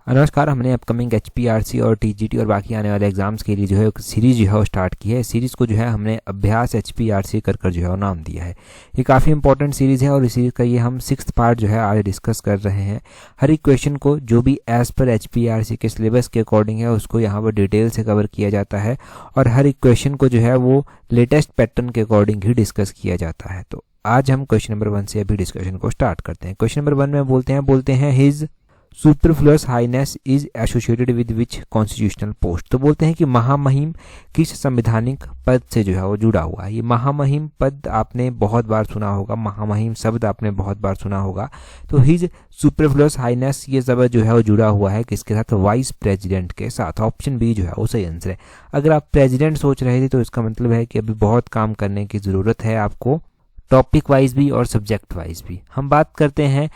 नमस्कार। हमने upcoming HPRC और TGT और बाकी आने वाले एग्जाम्स के लिए जो है एक सीरीज़ जो है वो स्टार्ट की है। सीरीज़ को जो है हमने अभ्यास HPRC कर जो है वो नाम दिया है। ये काफ़ी इंपॉर्टेंट सीरीज़ है और इस सीरीज़ का ये हम 6th पार्ट जो है आज डिस्कस कर रहे हैं। हर एक क्वेश्चन को जो भी एज़ पर HPRC के सिलेबस के अकॉर्डिंग है उसको यहाँ पर डिटेल से कवर किया जाता है और हर एक क्वेश्चन को जो है वो लेटेस्ट पैटर्न के अकॉर्डिंग ही डिस्कस किया जाता है। तो आज हम क्वेश्चन नंबर 1 से अभी डिस्कशन को स्टार्ट करते हैं। क्वेश्चन नंबर 1 में बोलते हैं his superfluous highness is associated with which constitutional post. तो बोलते हैं कि महामहिम किस संवैधानिक पद से जो है वो जुड़ा हुआ है। ये महामहिम पद आपने बहुत बार सुना होगा, महामहिम शब्द आपने बहुत बार सुना होगा। तो हिज सुपरफ्लुअस हाइनेस ये शब्द जो है वो जुड़ा हुआ है किसके साथ? वाइस प्रेसिडेंट के साथ। ऑप्शन बी जो है वो सही आंसर है। अगर आप प्रेसिडेंट सोच रहे थे तो इसका मतलब है कि अभी बहुत काम करने की ज़रूरत है आपको, टॉपिक वाइज भी और सब्जेक्ट वाइज भी। हम बात करते हैं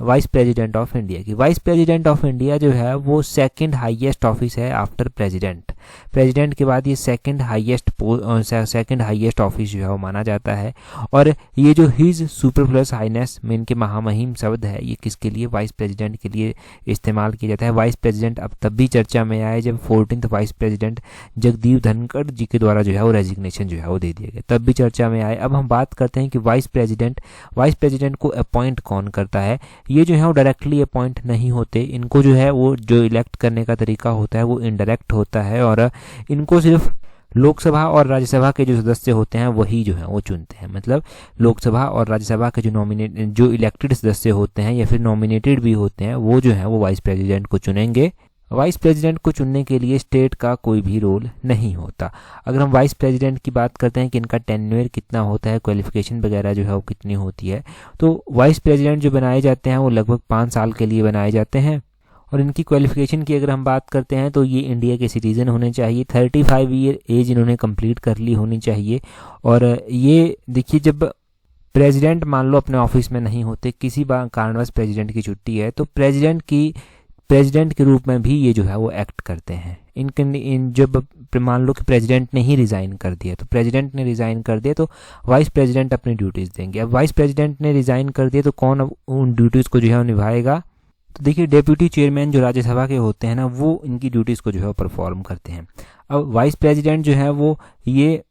वाइस प्रेसिडेंट ऑफ इंडिया की। वाइस प्रेसिडेंट ऑफ इंडिया जो है वो सेकंड हाईएस्ट ऑफिस है आफ्टर प्रेसिडेंट। प्रेसिडेंट के बाद ये सेकंड हाईएस्ट ऑफिस जो है वो माना जाता है। और ये जो हिज सुपरफ्लुअस हाइनेस में इनके महामहिम शब्द है ये किसके लिए? वाइस प्रेसिडेंट के लिए इस्तेमाल किया जाता है। वाइस प्रेसिडेंट अब तब भी चर्चा में आए जब 14th vice president Jagdeep Dhankhar ji के द्वारा जो है वो रेजिग्नेशन जो है वो दे दिया गया, तब भी चर्चा में आए। अब हम बात करते हैं कि वाइस प्रेसिडेंट को अपॉइंट कौन करता है। ये जो है वो डायरेक्टली अपॉइंट नहीं होते, इनको जो है वो जो इलेक्ट करने का तरीका होता है वो इनडायरेक्ट होता है और इनको सिर्फ लोकसभा और राज्यसभा के जो सदस्य होते हैं वही जो है वो चुनते हैं। मतलब लोकसभा और राज्यसभा के जो इलेक्टेड सदस्य होते हैं या फिर नॉमिनेटेड भी होते हैं वो जो है वो वाइस प्रेसिडेंट को चुनेंगे। वाइस प्रेसिडेंट को चुनने के लिए स्टेट का कोई भी रोल नहीं होता। अगर हम वाइस प्रेसिडेंट की बात करते हैं कि इनका टेन्योर कितना होता है, क्वालिफिकेशन वगैरह जो है वो कितनी होती है, तो वाइस प्रेसिडेंट जो बनाए जाते हैं वो लगभग 5 साल के लिए बनाए जाते हैं। और इनकी क्वालिफिकेशन की अगर हम बात करते हैं तो ये इंडिया के सिटीज़न होने चाहिए, 35 ईयर एज इन्होंने कंप्लीट कर ली होनी चाहिए। और ये देखिए, जब प्रेसिडेंट मान लो अपने ऑफिस में नहीं होते, किसी कारणवश प्रेसिडेंट की छुट्टी है, तो प्रेसिडेंट के रूप में भी ये जो है वो एक्ट करते हैं। जब मान लो कि प्रेसिडेंट ने ही रिज़ाइन कर दिया, तो प्रेसिडेंट ने रिज़ाइन कर दिया तो वाइस प्रेसिडेंट अपनी ड्यूटीज़ देंगे। अब वाइस प्रेसिडेंट ने रिज़ाइन कर दिया तो कौन उन ड्यूटीज़ को जो है निभाएगा? तो देखिए, डेप्यूटी चेयरमैन जो राज्यसभा के होते हैं ना, वो इनकी ड्यूटीज़ को जो है परफॉर्म करते हैं। अब वाइस प्रेसिडेंट जो है वो ये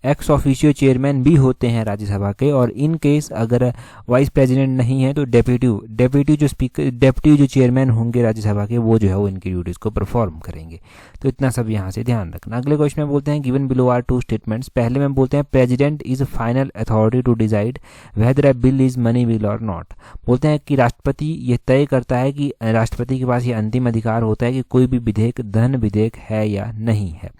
एक्स ऑफिशियो चेयरमैन भी होते हैं राज्यसभा के। और इन केस अगर वाइस प्रेसिडेंट नहीं है तो डेप्यूटी जो चेयरमैन होंगे राज्यसभा के वो जो है वो इनकी ड्यूटीज़ को परफॉर्म करेंगे। तो इतना सब यहाँ से ध्यान रखना। अगले क्वेश्चन में बोलते हैं गिवन बिलो आर 2 स्टेटमेंट्स। पहले में बोलते हैं president is final authority to decide whether a bill is money bill और नॉट। बोलते हैं कि राष्ट्रपति ये तय करता है कि राष्ट्रपति के पास ये अंतिम अधिकार होता है कि कोई भी विधेयक धन विधेयक है या नहीं है।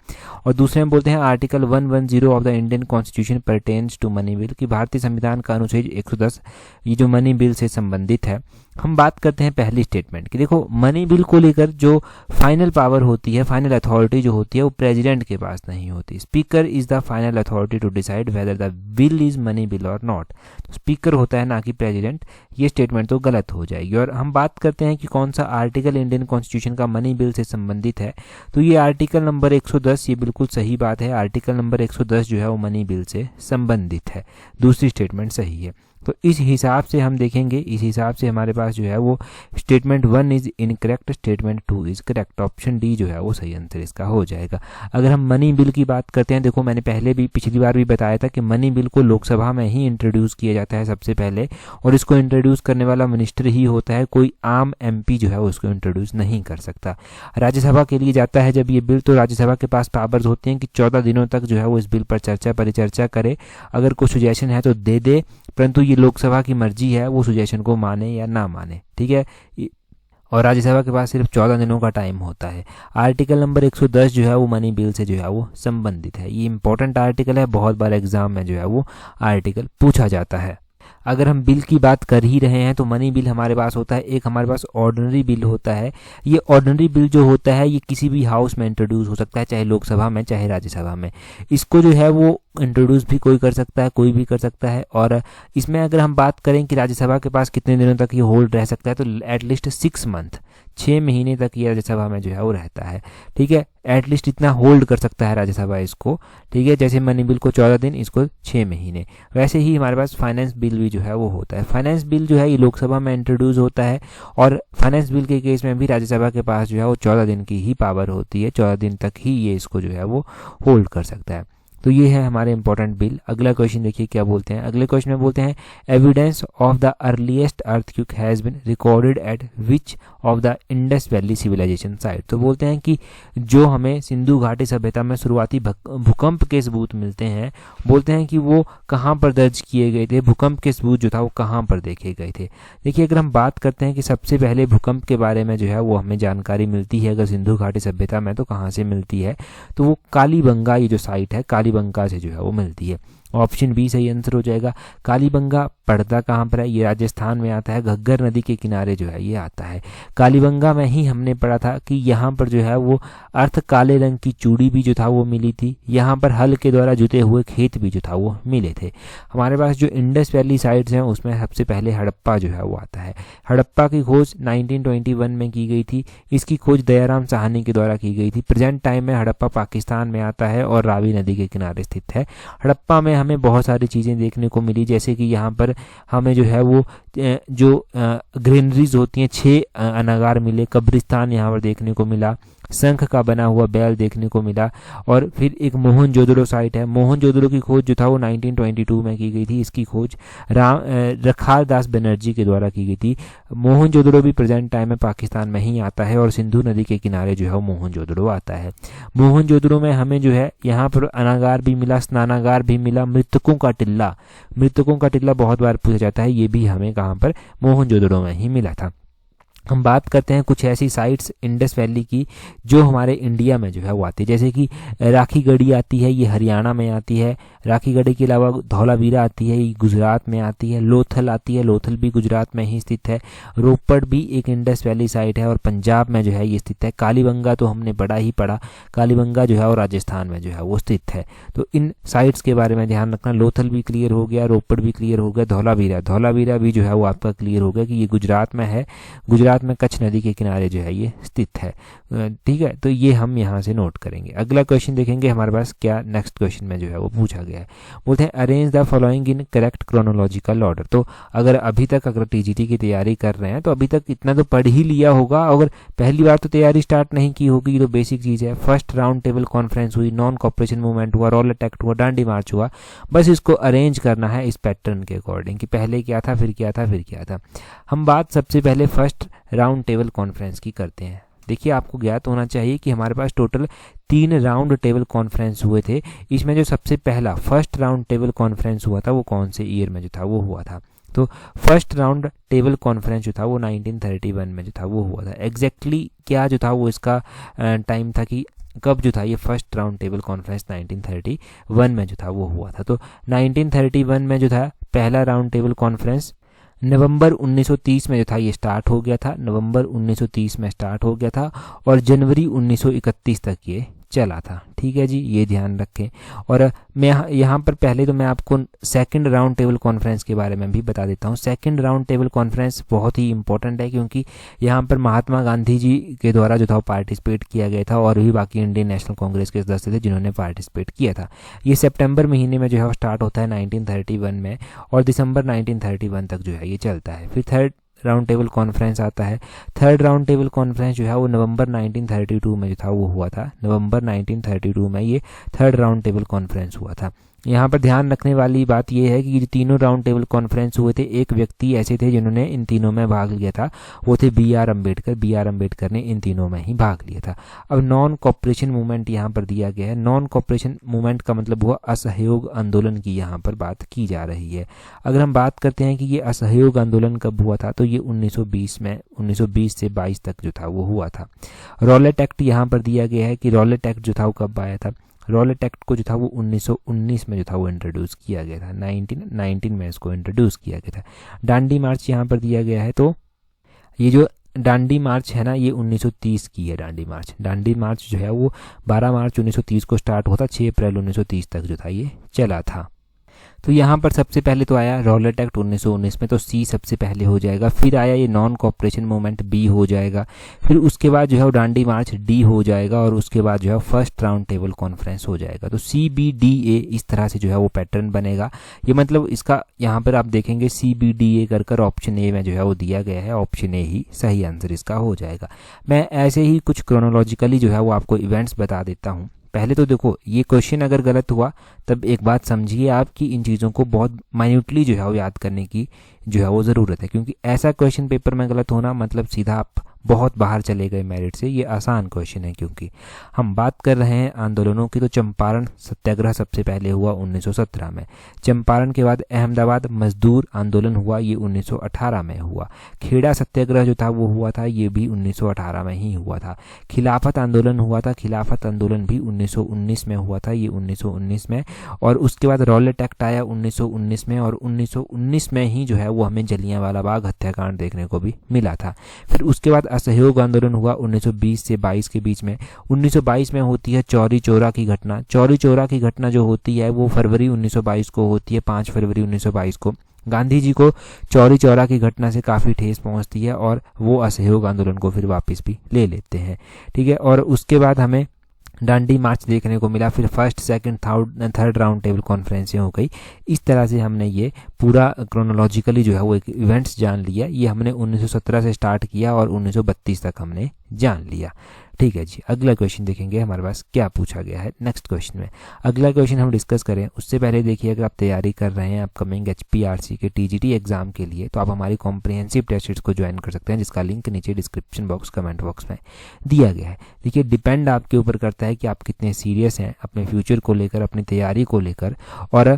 और दूसरे में बोलते हैं article 110 of the Indian constitution pertains to money bill, कि भारतीय संविधान का अनुच्छेद 110 ये जो मनी बिल से संबंधित है। हम बात करते हैं पहली स्टेटमेंट की। देखो, मनी बिल को लेकर जो फाइनल पावर होती है, फाइनल अथॉरिटी जो होती है वो प्रेसिडेंट के पास नहीं होती। Speaker is the final authority to decide whether the bill is money bill और नॉट। तो स्पीकर होता है ना कि प्रेसिडेंट। ये स्टेटमेंट तो गलत हो जाएगी। और हम बात करते हैं कि कौन सा आर्टिकल इंडियन कॉन्स्टिट्यूशन का मनी बिल से संबंधित है, तो ये आर्टिकल नंबर 110, ये बिल्कुल सही बात है। आर्टिकल नंबर 110 जो है वो मनी बिल से संबंधित है। दूसरी स्टेटमेंट सही है। तो इस हिसाब से हम देखेंगे, इस हिसाब से हमारे पास जो है वो statement 1 is incorrect, statement 2 is correct. Option D जो है वो सही आंसर इसका हो जाएगा। अगर हम मनी बिल की बात करते हैं, देखो मैंने पिछली बार भी बताया था कि मनी बिल को लोकसभा में ही इंट्रोड्यूस किया जाता है सबसे पहले, और इसको इंट्रोड्यूस करने वाला मिनिस्टर ही होता है, कोई आम MP जो है उसको इंट्रोड्यूस नहीं कर सकता। राज्यसभा के लिए जाता है जब ये बिल, तो राज्यसभा के पास पावर्स होती हैं कि 14 दिनों तक जो है वो इस बिल पर परिचर्चा करे, अगर कोई सुजेशन है तो दे दे, परंतु ये लोकसभा की मर्जी है वो सुजेशन को माने या ना माने, ठीक है। और राज्यसभा के पास सिर्फ 14 दिनों का टाइम होता है। आर्टिकल नंबर 110 जो है वो मनी बिल से जो है वो संबंधित है। ये इंपॉर्टेंट आर्टिकल है, बहुत बार एग्जाम में जो है वो आर्टिकल पूछा जाता है। अगर हम बिल की बात कर ही रहे हैं तो मनी बिल हमारे पास होता है, एक हमारे पास ऑर्डिनरी बिल होता है। ये ऑर्डिनरी बिल जो होता है ये किसी भी हाउस में इंट्रोड्यूस हो सकता है, चाहे लोकसभा में चाहे राज्यसभा में। इसको जो है वो इंट्रोड्यूस भी कोई कर सकता है, कोई भी कर सकता है। और इसमें अगर हम बात करें कि राज्यसभा के पास कितने दिनों तक ये होल्ड रह सकता है, तो एटलीस्ट 6 मंथ 6 महीने तक ये राज्यसभा में जो है वो रहता है। ठीक है, एटलीस्ट इतना होल्ड कर सकता है राज्यसभा इसको। ठीक है, जैसे मनी बिल को 14 दिन, इसको 6 महीने। वैसे ही हमारे पास फाइनेंस बिल भी जो है वो होता है। फाइनेंस बिल जो है ये लोकसभा में इंट्रोड्यूस होता है और फाइनेंस बिल के केस में भी राज्यसभा के पास जो है वो 14 दिन की ही पावर होती है। 14 दिन तक ही ये इसको जो है वो होल्ड कर सकता है। तो ये है हमारे इंपॉर्टेंट बिल। अगला क्वेश्चन देखिए क्या बोलते हैं। अगले क्वेश्चन में बोलते हैं evidence of the earliest earthquake has been recorded at which of the Indus valley civilization site. तो बोलते हैं कि जो हमें सिंधु घाटी सभ्यता में शुरुआती भूकंप के सबूत मिलते हैं, बोलते हैं कि वो कहाँ पर दर्ज किए गए थे, भूकंप के सबूत जो था वो कहाँ पर देखे गए थे। देखिए, अगर हम बात करते हैं कि सबसे पहले भूकंप के बारे में जो है वो हमें जानकारी मिलती है अगर सिंधु घाटी सभ्यता में, तो कहाँ से मिलती है, तो वो कालीबंगा, ये जो साइट है कालीबंगा से जो है वो मिलती है। ऑप्शन बी सही आंसर हो जाएगा। कालीबंगा पड़ता कहाँ पर है, ये राजस्थान में आता है, घग्गर नदी के किनारे जो है ये आता है। कालीबंगा में ही हमने पढ़ा था कि यहाँ पर जो है वो अर्थ काले रंग की चूड़ी भी जो था वो मिली थी। यहाँ पर हल के द्वारा जुते हुए खेत भी जो था वो मिले थे। हमारे पास जो इंडस वैली साइट्स हैं उसमें सबसे पहले हड़प्पा जो है वो आता है। हड़प्पा की खोज 1921 में की गई थी। इसकी खोज दयाराम साहनी के द्वारा की गई थी। प्रेजेंट टाइम में हड़प्पा पाकिस्तान में आता है और रावी नदी के किनारे स्थित है। हड़प्पा में हमें बहुत सारी चीज़ें देखने को मिली, जैसे कि यहाँ पर हमें जो है वो जो ग्रेनरीज होती हैं 6 अनागार मिले, कब्रिस्तान यहाँ पर देखने को मिला, शंख का बना हुआ बैल देखने को मिला और फिर एक मोहनजोदड़ो साइट है। मोहनजोदड़ो की खोज जो था वो 1922 में की गई थी। इसकी खोज रखाल दास बनर्जी के द्वारा की गई थी। मोहनजोदड़ो भी प्रेजेंट टाइम में पाकिस्तान में ही आता है और सिंधु नदी के किनारे जो है वो मोहनजोदड़ो आता है। मोहनजोदड़ो में हमें जो है यहाँ पर अनागार भी मिला, स्नानागार भी मिला, मृतकों का टिल्ला बहुत बार पूछा जाता है, ये भी हमें कहाँ पर मोहनजोदड़ो में ही मिला था। हम बात करते हैं कुछ ऐसी साइट्स इंडस वैली की जो हमारे इंडिया में जो है वो आती है, जैसे कि राखीगढ़ी आती है, ये हरियाणा में आती है। राखीगढ़ी के अलावा धौलावीरा आती है, ये गुजरात में आती है। लोथल आती है, लोथल भी गुजरात में ही स्थित है। रोपड़ भी एक इंडस वैली साइट है और पंजाब में जो है ये स्थित है। कालीबंगा तो हमने बड़ा ही पढ़ा, कालीबंगा जो है और राजस्थान में जो है वो स्थित है। तो इन साइट्स के बारे में ध्यान रखना। लोथल भी क्लियर हो गया, रोपड़ भी क्लियर हो गया, धौलावीरा भी जो है वो आपका क्लियर हो गया कि ये गुजरात में है। गुजरात में कच्छ नदी के किनारे जो है ये स्थित है। ठीक है, तो ये हम यहाँ से नोट करेंगे। अगला क्वेश्चन देखेंगे हमारे पास क्या नेक्स्ट क्वेश्चन में जो है वो पूछा गया है। बोलते हैं arrange the following in correct chronological order. तो अगर टीजीटी की तैयारी कर रहे हैं तो अभी तक इतना तो पढ़ ही लिया होगा। अगर पहली बार तो तैयारी स्टार्ट नहीं की होगी तो बेसिक चीज़ है। फर्स्ट राउंड टेबल कॉन्फ्रेंस हुई, नॉन कॉपरेशन मूवमेंट हुआ, रॉलेट एक्ट हुआ, डांडी मार्च हुआ। बस इसको अरेंज करना है इस पैटर्न के अकॉर्डिंग कि पहले क्या था, फिर क्या था, फिर क्या था। हम बात सबसे पहले फर्स्ट राउंड टेबल कॉन्फ्रेंस की करते हैं। देखिए, आपको ज्ञात होना चाहिए कि हमारे पास टोटल 3 राउंड टेबल कॉन्फ्रेंस हुए थे। इसमें जो सबसे पहला फर्स्ट राउंड टेबल कॉन्फ्रेंस हुआ था वो कौन से ईयर में जो था वो हुआ था, तो फर्स्ट राउंड टेबल कॉन्फ्रेंस जो था वो 1931 में जो था वो हुआ था। एग्जैक्टली क्या जो था वो इसका टाइम था कि कब जो था ये फर्स्ट राउंड टेबल कॉन्फ्रेंस 1931 में जो था वो हुआ था। तो 1931 में जो था पहला राउंड टेबल कॉन्फ्रेंस नवंबर 1930 में जो था ये स्टार्ट हो गया था। नवंबर 1930 में स्टार्ट हो गया था और जनवरी 1931 तक ये चला था। ठीक है जी, ये ध्यान रखें। और मैं यहाँ पर पहले तो मैं आपको सेकंड राउंड टेबल कॉन्फ्रेंस के बारे में भी बता देता हूँ। सेकंड राउंड टेबल कॉन्फ्रेंस बहुत ही इंपॉर्टेंट है क्योंकि यहाँ पर महात्मा गांधी जी के द्वारा जो था पार्टिसिपेट किया गया था और भी बाकी इंडियन नेशनल कांग्रेस के सदस्य थे जिन्होंने पार्टिसिपेट किया था। ये सितंबर महीने में जो है स्टार्ट होता है 1931 में और दिसंबर 1931 तक जो है ये चलता है। फिर थर्ड राउंड टेबल कॉन्फ्रेंस आता है। थर्ड राउंड टेबल कॉन्फ्रेंस जो है वो नवंबर 1932 में जो था वो हुआ था। नवंबर 1932 में ये थर्ड राउंड टेबल कॉन्फ्रेंस हुआ था। यहाँ पर ध्यान रखने वाली बात यह है कि जो तीनों राउंड टेबल कॉन्फ्रेंस हुए थे, एक व्यक्ति ऐसे थे जिन्होंने इन तीनों में भाग लिया था, वो थे बी.आर. अम्बेडकर ने इन तीनों में ही भाग लिया था। अब नॉन कॉपरेशन मूवमेंट यहाँ पर दिया गया है। नॉन कॉपरेशन मूवमेंट का मतलब हुआ असहयोग आंदोलन की यहाँ पर बात की जा रही है। अगर हम बात करते हैं कि ये असहयोग आंदोलन कब हुआ था, तो ये 1920 में 1920 से 22 तक जो था वो हुआ था। रॉलेट एक्ट यहाँ पर दिया गया है कि रॉलेट एक्ट जो था वो कब आया था। रॉलेट एक्ट को जो था वो 1919 में जो था वो इंट्रोड्यूस किया गया था। 1919 में इसको इंट्रोड्यूस किया गया था। डांडी मार्च यहाँ पर दिया गया है, तो ये जो डांडी मार्च है ना ये 1930 की है। डांडी मार्च जो है वो 12 मार्च 1930 को स्टार्ट होता, 6 अप्रैल 1930 तक जो था ये चला था। तो यहाँ पर सबसे पहले तो आया रॉलेट एक्ट 1919 में, तो सी सबसे पहले हो जाएगा। फिर आया ये नॉन कोऑपरेशन मूवमेंट, बी हो जाएगा। फिर उसके बाद जो है दांडी मार्च, डी हो जाएगा। और उसके बाद जो है फर्स्ट राउंड टेबल कॉन्फ्रेंस हो जाएगा। तो सी बी डी ए इस तरह से जो है वो पैटर्न बनेगा। ये मतलब इसका यहाँ पर आप देखेंगे सी बी डी ए कर ऑप्शन ए में जो है वो दिया गया है, ऑप्शन ए ही सही आंसर इसका हो जाएगा। मैं ऐसे ही कुछ क्रोनोलॉजिकली जो है वो आपको इवेंट्स बता देता हूँ। पहले तो देखो, ये क्वेश्चन अगर गलत हुआ तब एक बात समझिए आप कि इन चीज़ों को बहुत माइन्यूटली जो है वो याद करने की जो है वो ज़रूरत है, क्योंकि ऐसा क्वेश्चन पेपर में गलत होना मतलब सीधा आप बहुत बाहर चले गए मेरिट से। ये आसान क्वेश्चन है, क्योंकि हम बात कर रहे हैं आंदोलनों की। तो चंपारण सत्याग्रह सबसे पहले हुआ 1917 में। चंपारण के बाद अहमदाबाद मजदूर आंदोलन हुआ, ये 1918 में हुआ। खेड़ा सत्याग्रह जो था वो हुआ था, ये भी 1918 में ही हुआ था। खिलाफत आंदोलन हुआ था, खिलाफत आंदोलन भी 1919 में हुआ था, ये 1919 में। और उसके बाद रॉलेट एक्ट आया 1919 में, और 1919 में ही जो है वो हमें जलियांवाला बाग हत्याकांड देखने को भी मिला था। फिर उसके बाद असहयोग आंदोलन हुआ 1920 से 22 के बीच में। 1922 में होती है चौरी चौरा की घटना। चौरी चौरा की घटना जो होती है वो फरवरी 1922 को होती है, 5 फरवरी 1922 को। गांधी जी को चौरी चौरा की घटना से काफ़ी ठेस पहुंचती है और वो असहयोग आंदोलन को फिर वापस भी ले लेते हैं, ठीक है। और उसके बाद हमें दांडी मार्च देखने को मिला। फिर first, second, third round table कॉन्फ्रेंसें हो गई। इस तरह से हमने ये पूरा क्रोनोलॉजिकली जो है वो एक इवेंट्स जान लिया। ये हमने 1917 से स्टार्ट किया और 1932 तक हमने जान लिया, ठीक है जी। अगला क्वेश्चन देखेंगे हमारे पास क्या पूछा गया है नेक्स्ट क्वेश्चन में। अगला क्वेश्चन हम डिस्कस करें उससे पहले देखिए, अगर आप तैयारी कर रहे हैं अपकमिंग HPRC के TGT एग्जाम के लिए, तो आप हमारी कॉम्प्रिहेंसिव टेस्ट सीरीज को ज्वाइन कर सकते हैं, जिसका लिंक नीचे डिस्क्रिप्शन बॉक्स, कमेंट बॉक्स में दिया गया है। देखिए, डिपेंड आपके ऊपर करता है कि आप कितने सीरियस हैं अपने फ्यूचर को लेकर, अपनी तैयारी को लेकर, और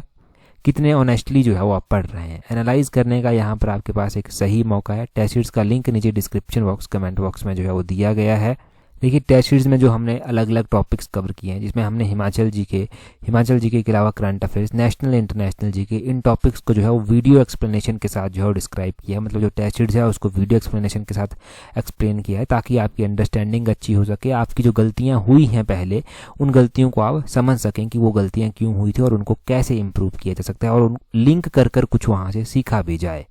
कितने ऑनेस्टली जो है वो आप पढ़ रहे हैं। एनालाइज करने का यहाँ पर आपके पास एक सही मौका है। टेस्ट सीरीज का लिंक नीचे डिस्क्रिप्शन बॉक्स, कमेंट बॉक्स में जो है वो दिया गया है। देखिए, टेस्ट सीरीज में जो हमने अलग अलग टॉपिक्स कवर किए हैं, जिसमें हमने हिमाचल जीके के अलावा current affairs, national international GK, इन टॉपिक्स को जो है वो वीडियो एक्सप्लेनेशन के साथ जो है डिस्क्राइब किया है। मतलब जो टेस्ट सीरीज है उसको वीडियो एक्सप्लेनेशन के साथ एक्सप्लेन किया है, ताकि आपकी अंडरस्टैंडिंग अच्छी हो सके, आपकी जो गलतियाँ हुई हैं पहले, उन गलतियों को आप समझ सकें कि वो गलतियाँ क्यों हुई थी और उनको कैसे इंप्रूव किया जा सकता है, और लिंक कर कुछ वहाँ से सीखा भी जाए।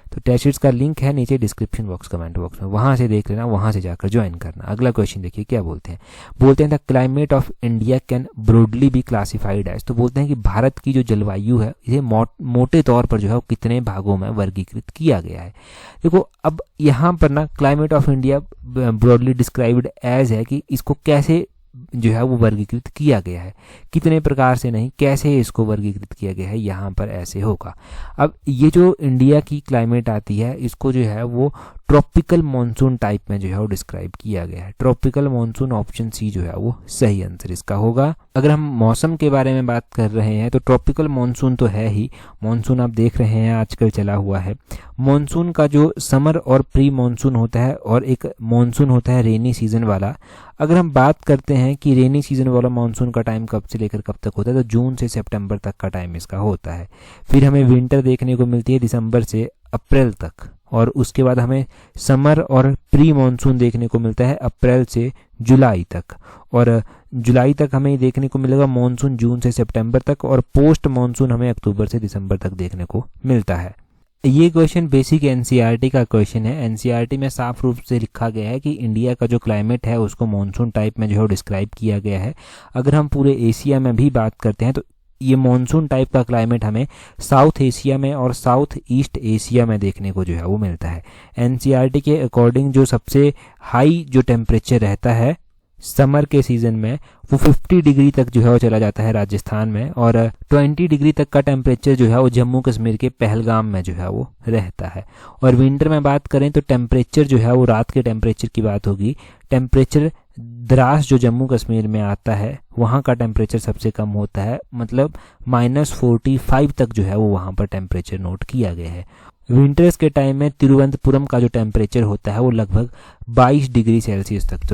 तो टेस्ट सीरीज का लिंक है नीचे डिस्क्रिप्शन बॉक्स, कमेंट बॉक्स में, वहाँ से देख लेना, वहाँ से जाकर ज्वाइन करना। अगला क्वेश्चन देखिए क्या बोलते हैं the climate of India can broadly be classified as. तो बोलते हैं कि भारत की जो जलवायु है इसे मोटे तौर पर जो है वो कितने भागों में वर्गीकृत किया गया है। देखो, अब यहाँ पर ना climate of India broadly described as है कि इसको कैसे जो है वो वर्गीकृत किया गया है, कितने प्रकार से नहीं, कैसे इसको वर्गीकृत किया गया है, यहाँ पर ऐसे होगा। अब ये जो इंडिया की क्लाइमेट आती है, इसको जो है वो ट्रॉपिकल मॉनसून टाइप में जो है वो डिस्क्राइब किया गया है। ट्रॉपिकल मॉनसून, ऑप्शन सी जो है वो सही आंसर इसका होगा। अगर हम मौसम के बारे में बात कर रहे हैं तो ट्रॉपिकल मॉनसून तो है ही, मॉनसून आप देख रहे हैं आजकल चला हुआ है। मॉनसून का जो समर और प्री मॉनसून होता है, और एक मॉनसून होता है रेनी सीजन वाला। अगर हम बात करते हैं कि रेनी सीजन वाला मॉनसून का टाइम कब से लेकर कब तक होता है, तो जून से सितंबर तक का टाइम इसका होता है। फिर हमें विंटर देखने को मिलती है दिसंबर से अप्रैल तक, और उसके बाद हमें समर और प्री मॉनसून देखने को मिलता है अप्रैल से जुलाई तक, और जुलाई तक हमें देखने को मिलेगा मॉनसून जून से सितंबर तक, और पोस्ट मॉनसून हमें अक्टूबर से दिसंबर तक देखने को मिलता है। ये क्वेश्चन बेसिक एनसीईआरटी का क्वेश्चन है। एनसीईआरटी में साफ रूप से लिखा गया है कि इंडिया का जो क्लाइमेट है उसको मॉनसून टाइप में जो है डिस्क्राइब किया गया है। अगर हम पूरे एशिया में भी बात करते हैं तो ये मॉनसून टाइप का क्लाइमेट हमें साउथ एशिया में और साउथ ईस्ट एशिया में देखने को जो है वो मिलता है। एनसीईआरटी के अकॉर्डिंग जो सबसे हाई जो टेम्परेचर रहता है समर के सीजन में, वो 50 डिग्री तक जो है वो चला जाता है राजस्थान में, और 20 डिग्री तक का टेम्परेचर जो है वो जम्मू कश्मीर के पहलगाम में जो है वो रहता है। और विंटर में बात करें तो टेम्परेचर जो है वो रात के टेम्परेचर की बात होगी, टेम्परेचर द्रास जो जम्मू कश्मीर में आता है वहाँ का टेम्परेचर सबसे कम होता है, मतलब -45 तक जो है वो वहाँ पर टेम्परेचर नोट किया गया है। विंटर्स के टाइम में तिरुवनंतपुरम का जो टेम्परेचर होता है वो लगभग 22 डिग्री सेल्सियस तक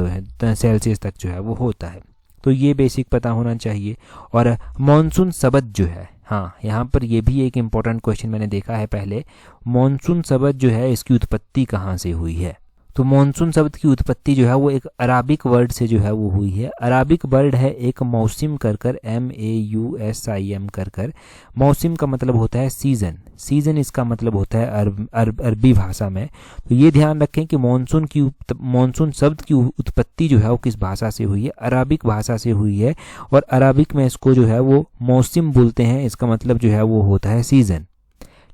जो है वो होता है। तो ये बेसिक पता होना चाहिए। और मॉनसून सबद जो है, हाँ यहाँ पर ये भी एक इम्पॉर्टेंट क्वेश्चन मैंने देखा है पहले, मॉनसून सबद जो है इसकी उत्पत्ति कहाँ से हुई है। तो मॉनसून शब्द की उत्पत्ति जो है वो एक अराबिक वर्ड से जो है वो हुई है। अराबिक वर्ड है एक मौसम कर MAUSIM कर। मौसम का मतलब होता है सीज़न, सीज़न इसका मतलब होता है अरबी भाषा में। तो ये ध्यान रखें कि मॉनसून शब्द की उत्पत्ति जो है वो किस भाषा से हुई है, अराबिक भाषा से हुई है। और अराबिक में इसको जो है वो मौसम बोलते हैं, इसका मतलब जो है वो होता है सीज़न।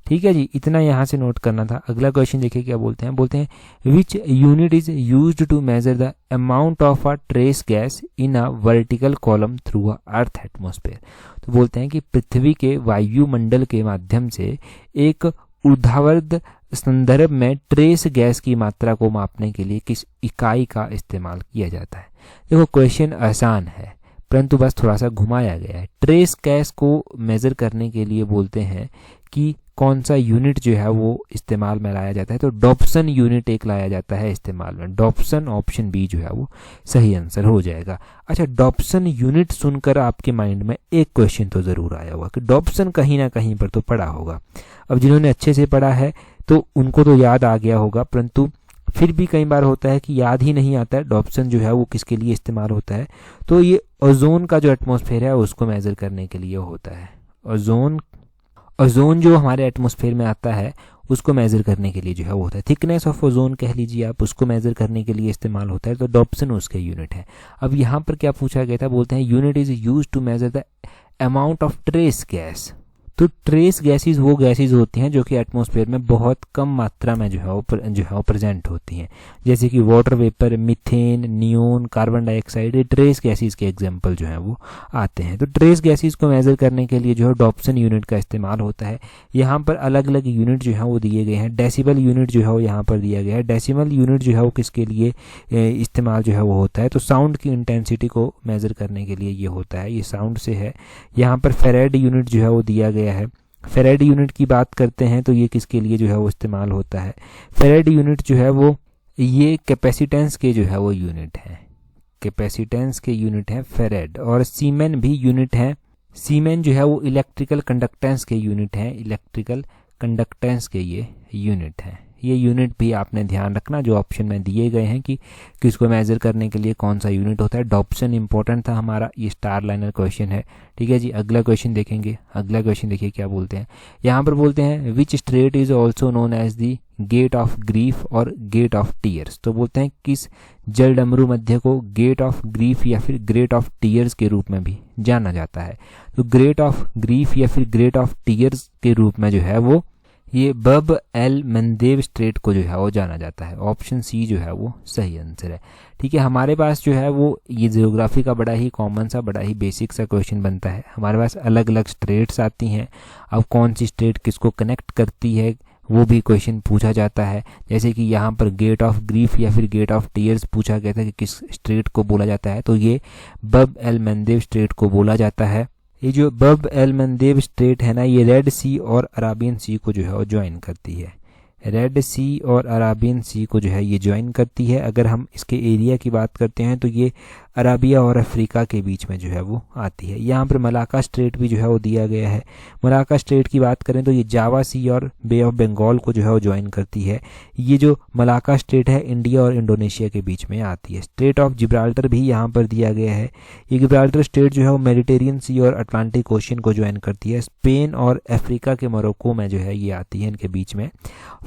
ठीक है जी, इतना यहाँ से नोट करना था। अगला क्वेश्चन देखिए क्या बोलते हैं which unit is used to measure the amount of a trace gas in a vertical column through a earth atmosphere. तो बोलते हैं कि पृथ्वी के वायुमंडल के माध्यम से एक ऊर्ध्वाधर संदर्भ में ट्रेस गैस की मात्रा को मापने के लिए किस इकाई का इस्तेमाल किया जाता है। देखो क्वेश्चन आसान है परंतु बस थोड़ा सा घुमाया गया है। ट्रेस गैस को मेजर करने के लिए बोलते हैं कि कौन सा यूनिट जो है वो इस्तेमाल में लाया जाता है, तो डॉप्सन यूनिट एक लाया जाता है इस्तेमाल में। डॉप्सन ऑप्शन बी जो है वो सही आंसर हो जाएगा। अच्छा, डॉप्सन यूनिट सुनकर आपके माइंड में एक क्वेश्चन तो ज़रूर आया होगा कि डॉप्सन कहीं ना कहीं पर तो पढ़ा होगा। अब जिन्होंने अच्छे से पढ़ा है तो उनको तो याद आ गया होगा, परंतु फिर भी कई बार होता है कि याद ही नहीं आता है डॉप्सन जो है वो किसके लिए इस्तेमाल होता है। तो ये ओजोन का जो एटमॉस्फेयर है उसको मेजर करने के लिए होता है। ओजोन जो हमारे एटमॉस्फेयर में आता है उसको मेजर करने के लिए जो है वो होता है। थिकनेस ऑफ ओजोन कह लीजिए आप, उसको मेजर करने के लिए इस्तेमाल होता है। तो डॉप्सन उसके यूनिट है। अब यहाँ पर क्या पूछा गया था, बोलते हैं unit is use to measure the amount of trace gas. तो ट्रेस गैसेस वो गैसेस होती हैं जो कि एटमॉस्फेयर में बहुत कम मात्रा में जो है वो प्रेजेंट होती हैं, जैसे कि water vapour, methane, neon, carbon dioxide. ये ट्रेस गैसेस के एग्जांपल जो हैं वो आते हैं। तो ट्रेस गैसेस को मेजर करने के लिए जो है डॉप्सन यूनिट का इस्तेमाल होता है। यहाँ पर अलग अलग यूनिट जो है वो दिए गए हैं। डेसिबल यूनिट जो है वो यहाँ पर दिया गया है। डेसिबल यूनिट जो है वो किसके लिए इस्तेमाल जो है वो होता है, तो साउंड की इंटेंसिटी को मेजर करने के लिए ये होता है। ये साउंड से है। यहाँ पर फेरेड यूनिट जो है वो दिया गया है। फेरेड यूनिट की बात करते हैं तो ये किसके लिए जो है वो इस्तेमाल होता है। फेरेड यूनिट जो है वो ये कैपेसिटेंस के जो है वो यूनिट है, कैपेसिटेंस के यूनिट है फेरेड। और सीमेन भी यूनिट है। सीमेन जो है वो इलेक्ट्रिकल कंडक्टेंस के यूनिट है, इलेक्ट्रिकल कंडक्टेंस के ये यूनिट है। ये यूनिट भी आपने ध्यान रखना जो ऑप्शन में दिए गए हैं कि किसको मेजर करने के लिए कौन सा यूनिट होता है। डॉप्सन इंपॉर्टेंट था हमारा, ये स्टार लाइनर क्वेश्चन है। ठीक है जी, अगला क्वेश्चन देखेंगे। अगला क्वेश्चन देखिए क्या बोलते हैं। यहाँ पर बोलते हैं which strait is also known as the gate of grief और गेट ऑफ टीयर्स। तो बोलते हैं किस जलडमरू मध्य को गेट ऑफ ग्रीफ या फिर ग्रेट ऑफ टीयर्स के रूप में भी जाना जाता है। तो ग्रेट ऑफ ग्रीफ या फिर ग्रेट ऑफ टीयर्स के रूप में जो है वो ये बब एल मंदेव स्ट्रेट को जो है वो जाना जाता है। ऑप्शन सी जो है वो सही आंसर है। ठीक है, हमारे पास जो है वो ये जियोग्राफी का बड़ा ही कॉमन सा, बड़ा ही बेसिक सा क्वेश्चन बनता है। हमारे पास अलग अलग स्ट्रेट्स आती हैं। अब कौन सी स्ट्रेट किसको कनेक्ट करती है वो भी क्वेश्चन पूछा जाता है। जैसे कि यहाँ पर गेट ऑफ ग्रीफ या फिर गेट ऑफ टीयर्स पूछा गया था कि किस स्ट्रेट को बोला जाता है, तो ये बब एल मंदेव स्ट्रेट को बोला जाता है। ये जो बब एल मंदेव स्ट्रेट है ना, ये रेड सी और अराबियन सी को जो है वो ज्वाइन करती है। रेड सी और अराबियन सी को जो है ये ज्वाइन करती है। अगर हम इसके एरिया की बात करते हैं तो ये अराबिया और अफ्रीका के बीच में जो है वो आती है। यहाँ पर मलाका स्ट्रेट भी जो है वो दिया गया है। मलाका स्ट्रेट की बात करें तो ये जावा सी और बे ऑफ बंगाल को जो है वो ज्वाइन करती है। ये जो मलाका स्ट्रेट है इंडिया और इंडोनेशिया के बीच में आती है। स्ट्रेट ऑफ जिब्राल्टर भी यहाँ पर दिया गया है। ये जिब्राल्टर स्ट्रेट जो है वो मेडिटेरियन सी और अटलांटिक ओशियन को ज्वाइन करती है। स्पेन और अफ्रीका के मोरक्को में जो है ये आती है, इनके बीच में।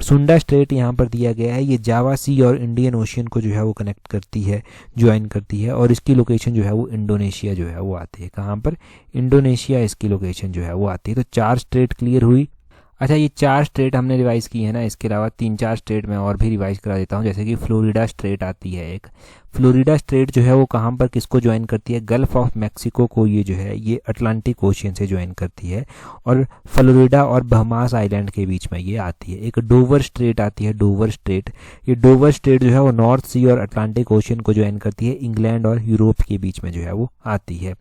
सुंडा स्ट्रेट यहाँ पर दिया गया है। ये जावा सी और इंडियन ओशियन को जो है वो कनेक्ट करती है, ज्वाइन करती है। और इसकी लोकेशन जो है वो इंडोनेशिया जो है वो आती है। कहाँ पर? इंडोनेशिया इसकी लोकेशन जो है वो आती है। तो 4 स्ट्रेट क्लियर हुई। अच्छा, ये 4 स्ट्रेट हमने रिवाइज की है ना, इसके अलावा 3-4 स्ट्रेट में और भी रिवाइज करा देता हूँ। जैसे कि फ्लोरिडा स्ट्रेट आती है एक। फ्लोरिडा स्ट्रेट जो है वो कहाँ पर किसको ज्वाइन करती है? गल्फ ऑफ मैक्सिको को ये जो है ये अटलांटिक ओशियन से ज्वाइन करती है। और फ्लोरिडा और बहमास आइलैंड के बीच में ये आती है। एक डोवर स्ट्रेट आती है, डोवर स्ट्रेट। ये डोवर स्ट्रेट जो है वो नॉर्थ सी और अटलांटिक ओशियन को ज्वाइन करती है। इंग्लैंड और यूरोप के बीच में जो है वो आती है।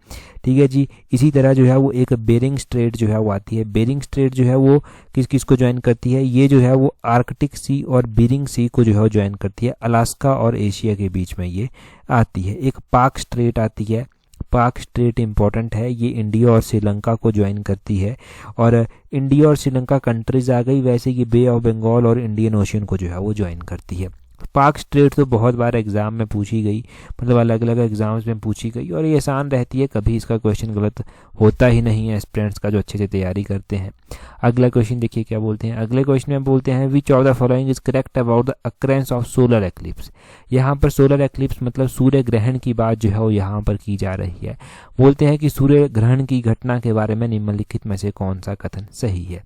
ठीक है जी, इसी तरह जो है वो एक बेरिंग स्ट्रेट जो है वो आती है। बेरिंग स्ट्रेट जो है वो किस किस को ज्वाइन करती है? ये जो है वो आर्कटिक सी और बेरिंग सी को जो है वो ज्वाइन करती है। अलास्का और एशिया के बीच में ये आती है। एक पाक स्ट्रेट आती है। पाक स्ट्रेट इंपॉर्टेंट है, ये इंडिया और श्रीलंका को ज्वाइन करती है। और इंडिया और श्रीलंका कंट्रीज आ गई, वैसे ये बे ऑफ बंगाल और इंडियन ओशियन को जो है वो ज्वाइन करती है। पार्क स्ट्रेट तो बहुत बार एग्जाम में पूछी गई, मतलब अलग अलग एग्जाम्स में पूछी गई और ये आसान रहती है, कभी इसका क्वेश्चन गलत होता ही नहीं है एस्पिरेंट्स का जो अच्छे से तैयारी करते हैं। अगला क्वेश्चन देखिए क्या बोलते हैं। अगले क्वेश्चन में बोलते हैं विच of the following is correct about the occurrence of solar eclipse. यहाँ पर सोलर एक्लिप्स मतलब सूर्य ग्रहण की बात जो है वो यहाँ पर की जा रही है। बोलते हैं कि सूर्य ग्रहण की घटना के बारे में निम्नलिखित में से कौन सा कथन सही है।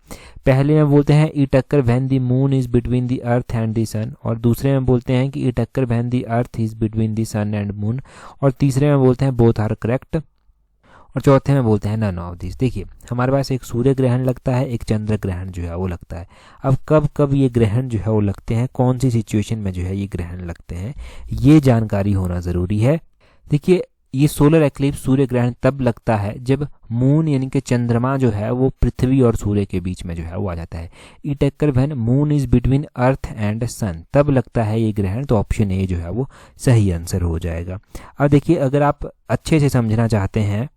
पहले में बोलते हैं it occur when the moon is between the earth and the sun, और दूसरे में बोलते हैं कि it occur when the earth is between the sun and moon, और तीसरे में बोलते हैं बोथ आर करेक्ट, और चौथे में बोलते हैं नन ऑफ दिस। देखिए हमारे पास एक सूर्य ग्रहण लगता है, एक चंद्र ग्रहण जो है वो लगता है। अब कब कब ये ग्रहण जो है वो लगते हैं, कौन सी सिचुएशन में जो है ये ग्रहण लगते हैं, ये जानकारी होना ज़रूरी है। देखिए ये सोलर एक्लिप्स सूर्य ग्रहण तब लगता है जब मून यानी कि चंद्रमा जो है वो पृथ्वी और सूर्य के बीच में जो है वो आ जाता है। It occur when moon is between earth and sun, तब लगता है ये ग्रहण। तो ऑप्शन ए जो है वो सही आंसर हो जाएगा। अब देखिए अगर आप अच्छे से समझना चाहते हैं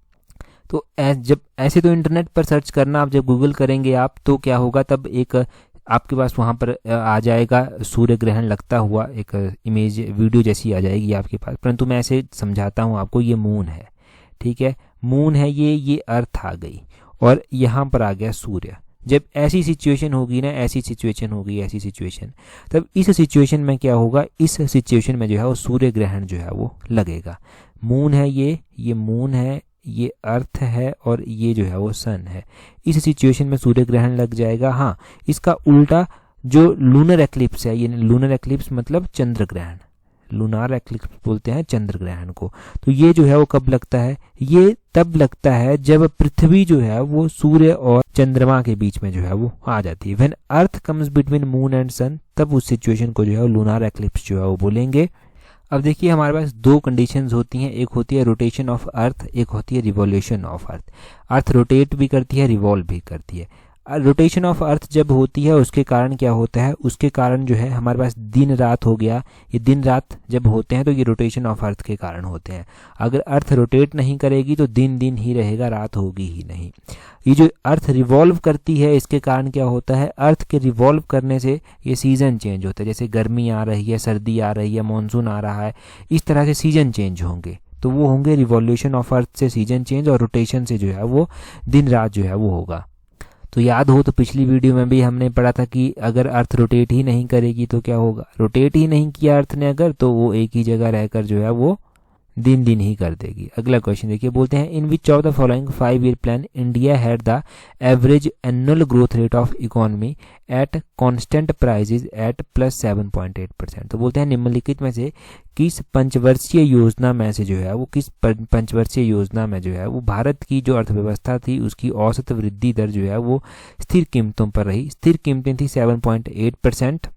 तो जब ऐसे तो इंटरनेट पर सर्च करना, आप जब गूगल करेंगे आप तो क्या होगा, तब एक आपके पास वहाँ पर आ जाएगा सूर्य ग्रहण लगता हुआ एक इमेज वीडियो जैसी आ जाएगी आपके पास। परंतु मैं ऐसे समझाता हूँ आपको, ये मून है, ठीक है, मून है ये अर्थ आ गई और यहाँ पर आ गया सूर्य। जब ऐसी सिचुएशन होगी ना, ऐसी सिचुएशन होगी, ऐसी सिचुएशन, तब इस सिचुएशन में क्या होगा, इस सिचुएशन में जो है वो सूर्य ग्रहण जो है वो लगेगा। मून है ये मून है, ये अर्थ है और ये जो है वो सन है। इस सिचुएशन में सूर्य ग्रहण लग जाएगा। हाँ, इसका उल्टा जो लूनर एक्लिप्स है, ये लूनर एक्लिप्स मतलब चंद्र ग्रहण, लूनार एक्लिप्स बोलते हैं चंद्र ग्रहण को। तो ये जो है वो कब लगता है, ये तब लगता है जब पृथ्वी जो है वो सूर्य और चंद्रमा के बीच में जो है वो आ जाती है। When earth comes between moon and sun, तब उस सिचुएशन को जो है वो लूनार एक्लिप्स जो है वो बोलेंगे। अब देखिए हमारे पास दो कंडीशंस होती हैं, एक होती है रोटेशन ऑफ अर्थ, एक होती है revolution of earth. Earth rotate भी करती है, रिवॉल्व भी करती है। रोटेशन ऑफ अर्थ जब होती है उसके कारण क्या होता है, उसके कारण जो है हमारे पास दिन रात हो गया, ये दिन रात जब होते हैं तो ये रोटेशन ऑफ अर्थ के कारण होते हैं। अगर अर्थ रोटेट नहीं करेगी तो दिन दिन ही रहेगा, रात होगी ही नहीं। ये जो अर्थ रिवॉल्व करती है इसके कारण क्या होता है, अर्थ के रिवॉल्व करने से ये सीजन चेंज होता है। जैसे गर्मी आ रही है, सर्दी आ रही है, मानसून आ रहा है, इस तरह से सीजन चेंज होंगे, तो वो होंगे रिवॉल्यूशन ऑफ अर्थ से सीजन चेंज, और रोटेशन से जो है वो दिन रात जो है वो होगा। तो याद हो तो पिछली वीडियो में भी हमने पढ़ा था कि अगर अर्थ रोटेट ही नहीं करेगी तो क्या होगा, रोटेट ही नहीं किया अर्थ ने अगर, तो वो एक ही जगह रहकर जो है वो दिन दिन ही कर देगी। अगला क्वेश्चन देखिए, बोलते हैं in which of the following 5 year plan India had the average annual growth rate of economy at constant prices at +7.8%। तो बोलते हैं निम्नलिखित में से किस पंचवर्षीय योजना में से जो है वो, किस पंचवर्षीय योजना में जो है वो भारत की जो अर्थव्यवस्था थी उसकी औसत वृद्धि दर जो है वो स्थिर कीमतों पर रही। स्थिर कीमतें थी 7.8%।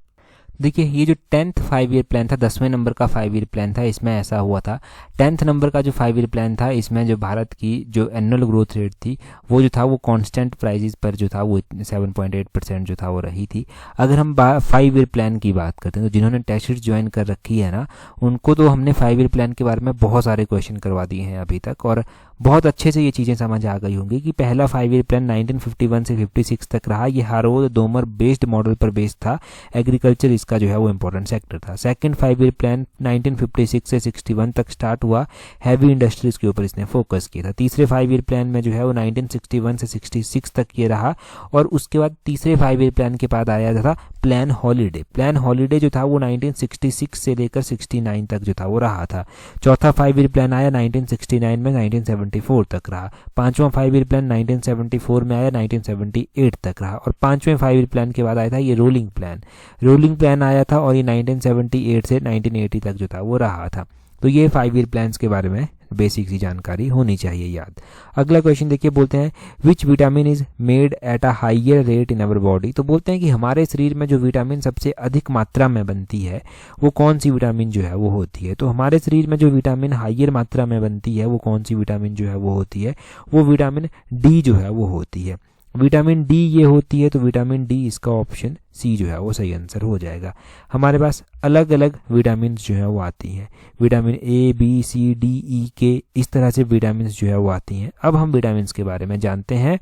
देखिए ये जो 10th 5 ईयर प्लान था, 10वें नंबर का 5 ईयर प्लान था, इसमें ऐसा हुआ था। 10th नंबर का जो 5 ईयर प्लान था इसमें जो भारत की जो एनुअल ग्रोथ रेट थी वो जो था वो कांस्टेंट प्राइसेस पर जो था वो 7.8% जो था वो रही थी। अगर हम 5 ईयर प्लान की बात करते हैं तो जिन्होंने टेस्ट सीरीज ज्वाइन कर रखी है ना, उनको तो हमने 5 ईयर प्लान के बारे में बहुत सारे क्वेश्चन करवा दिए हैं अभी तक, और बहुत अच्छे से ये चीज़ें समझ आ गई होंगी कि पहला 5 ईयर प्लान 1951 से 56 तक रहा। ये हारोद दोमर बेस्ड मॉडल पर बेस्ड था, एग्रीकल्चर इसका जो है वो इंपॉर्टेंट सेक्टर था। सेकंड 5 ईयर प्लान 1956 से 61 तक स्टार्ट हुआ, हैवी इंडस्ट्रीज के ऊपर इसने फोकस किया था। तीसरे 5 ईयर प्लान में जो है वो 1961 से 66 तक ये रहा, और उसके बाद तीसरे 5 ईयर प्लान के बाद आया था प्लान हॉलीडे। प्लान हॉलीडे जो था वो 1966 से लेकर 69 तक जो था वो रहा था। चौथा 5 ईयर प्लान आया 1969 में, 1974 तक रहा। पांचवा 5 ईयर प्लान 1974 में आया, 1978 तक रहा। और पांचवें 5 ईयर प्लान के बाद आया था ये रोलिंग प्लान। रोलिंग प्लान आया था और ये 1978 से 1980 तक जो था वो रहा था। तो ये 5 ईयर प्लान्स के बारे में बेसिक सी जानकारी होनी चाहिए याद। अगला क्वेश्चन देखिए, बोलते हैं which vitamin is made at a higher rate in our body. तो बोलते हैं कि हमारे शरीर में जो विटामिन सबसे अधिक मात्रा में बनती है वो कौन सी विटामिन जो है वो होती है। तो हमारे शरीर में जो विटामिन हाइयर मात्रा में बनती है वो कौन सी विटामिन जो है वो होती है, वो विटामिन डी जो है वो होती है। विटामिन डी ये होती है, तो विटामिन डी इसका ऑप्शन सी जो है वो सही आंसर हो जाएगा। हमारे पास अलग अलग विटामिन जो है वो आती हैं, vitamin A B C D E के, इस तरह से विटामिन जो है वो आती हैं। अब हम विटामिन के बारे में जानते हैं।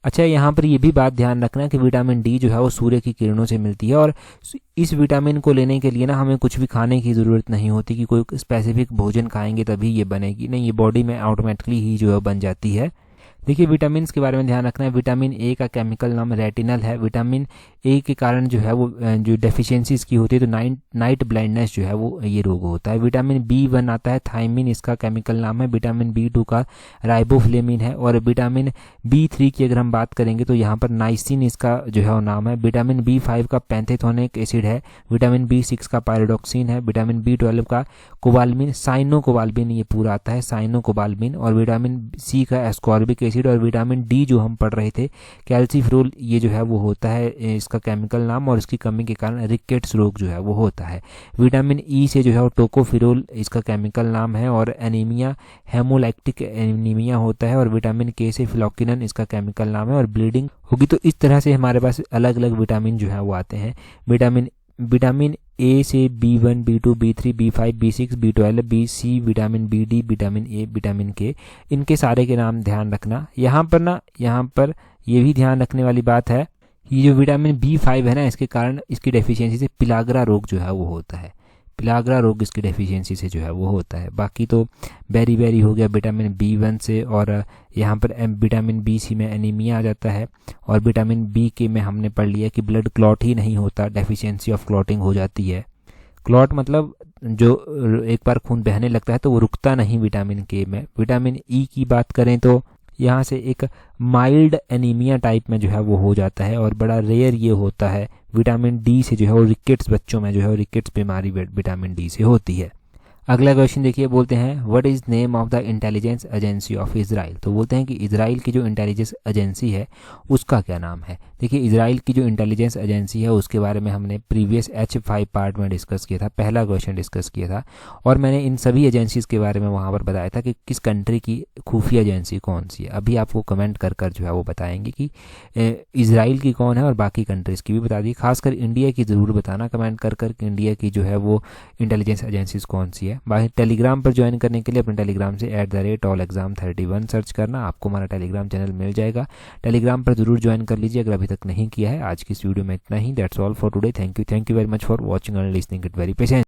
अच्छा, यहाँ पर ये भी बात ध्यान रखना कि विटामिन डी जो है वो सूर्य की किरणों से मिलती है, और इस विटामिन को लेने के लिए ना हमें कुछ भी खाने की ज़रूरत नहीं होती कि कोई स्पेसिफिक भोजन खाएंगे तभी ये बनेगी, नहीं, ये बॉडी में ऑटोमेटिकली ही जो है बन जाती है। देखिए, विटामिन के बारे में ध्यान रखना है। विटामिन ए का केमिकल नाम रेटिनल है। विटामिन ए के कारण जो है वो जो डेफिशिएंसीज की होती है तो नाइट ब्लाइंडनेस जो है वो ये रोग होता है। विटामिन बी1 आता है, थायमिन इसका केमिकल नाम है। विटामिन बी2 का राइबोफ्लेविन है। और विटामिन बी3 की अगर हम बात करेंगे तो यहाँ पर नाइसिन इसका जो है वो नाम है। विटामिन बी5 का पैंथेथोनिक एसिड है। विटामिन बी6 का पायरोडॉक्सिन है। विटामिन बी12 का कोबालमिन, साइनोकोबालमिन ये पूरा आता है, साइनोकोबालमिन। और विटामिन सी का एस्कॉर्बिक एसिड। और विटामिन डी जो हम पढ़ रहे थे कैल्सीफेरोल, ये जो है वो होता है इसका केमिकल नाम, और इसकी कमी के कारण रिकेट्स रोग जो है वो होता है। विटामिन ई से जो है वो टोकोफेरोल इसका केमिकल नाम है, और एनीमिया हेमोलैक्टिक एनीमिया होता है। और विटामिन के से फ्लोक्विनन इसका केमिकल नाम है, और ब्लीडिंग होगी। तो इस तरह से हमारे पास अलग अलग विटामिन जो है वो आते हैं। विटामिन ए से B1, बी2, B3, B5, B6, B12, B C, vitamin B D, vitamin A, vitamin के, इनके सारे के नाम ध्यान रखना। यहाँ पर ये भी ध्यान रखने वाली बात है, ये जो विटामिन बी5 है ना, इसके कारण इसकी डेफिशिएंसी से पिलाग्रा रोग जो है वो होता है। पिलाग्रा रोग इसकी डेफिशिएंसी से जो है वो होता है। बाकी तो बेरी हो गया विटामिन बी1 से, और यहाँ पर विटामिन बी सी में एनीमिया आ जाता है। और विटामिन बी के में हमने पढ़ लिया कि ब्लड क्लॉट ही नहीं होता, डेफिशिएंसी ऑफ क्लॉटिंग हो जाती है। क्लॉट मतलब जो एक बार खून बहने लगता है तो वो रुकता नहीं विटामिन के में। विटामिन ई की बात करें तो यहाँ से एक माइल्ड एनीमिया टाइप में जो है वो हो जाता है, और बड़ा रेयर ये होता है। विटामिन डी से जो है वो रिकेट्स, बच्चों में जो है वो रिकेट्स बीमारी विटामिन डी से होती है। अगला क्वेश्चन देखिए, बोलते हैं what is name of the intelligence agency of Israel. तो बोलते हैं कि इजराइल की जो इंटेलिजेंस एजेंसी है उसका क्या नाम है। देखिए, इजराइल की जो इंटेलिजेंस एजेंसी है उसके बारे में हमने प्रीवियस H5 पार्ट में डिस्कस किया था, पहला क्वेश्चन डिस्कस किया था। और मैंने इन सभी एजेंसीज के बारे में वहाँ पर बताया था कि किस कंट्री की खुफिया एजेंसी कौन सी है। अभी आपको कमेंट कर जो है वो बताएंगे कि इजराइल की कौन है, और बाकी कंट्रीज़ की भी बता दी। खासकर इंडिया की ज़रूर बताना कमेंट कर कि इंडिया की जो है वो इंटेलिजेंस एजेंसीज कौन सी है। बाकी टेलीग्राम पर ज्वाइन करने के लिए अपने टेलीग्राम से @allexam31 सर्च करना, आपको हमारा टेलीग्राम चैनल मिल जाएगा। टेलीग्राम पर जरूर ज्वाइन कर लीजिए अगर अभी तक नहीं किया है। आज की इस वीडियो में इतना ही। That's all for today. Thank you very much for watching and listening it very patient.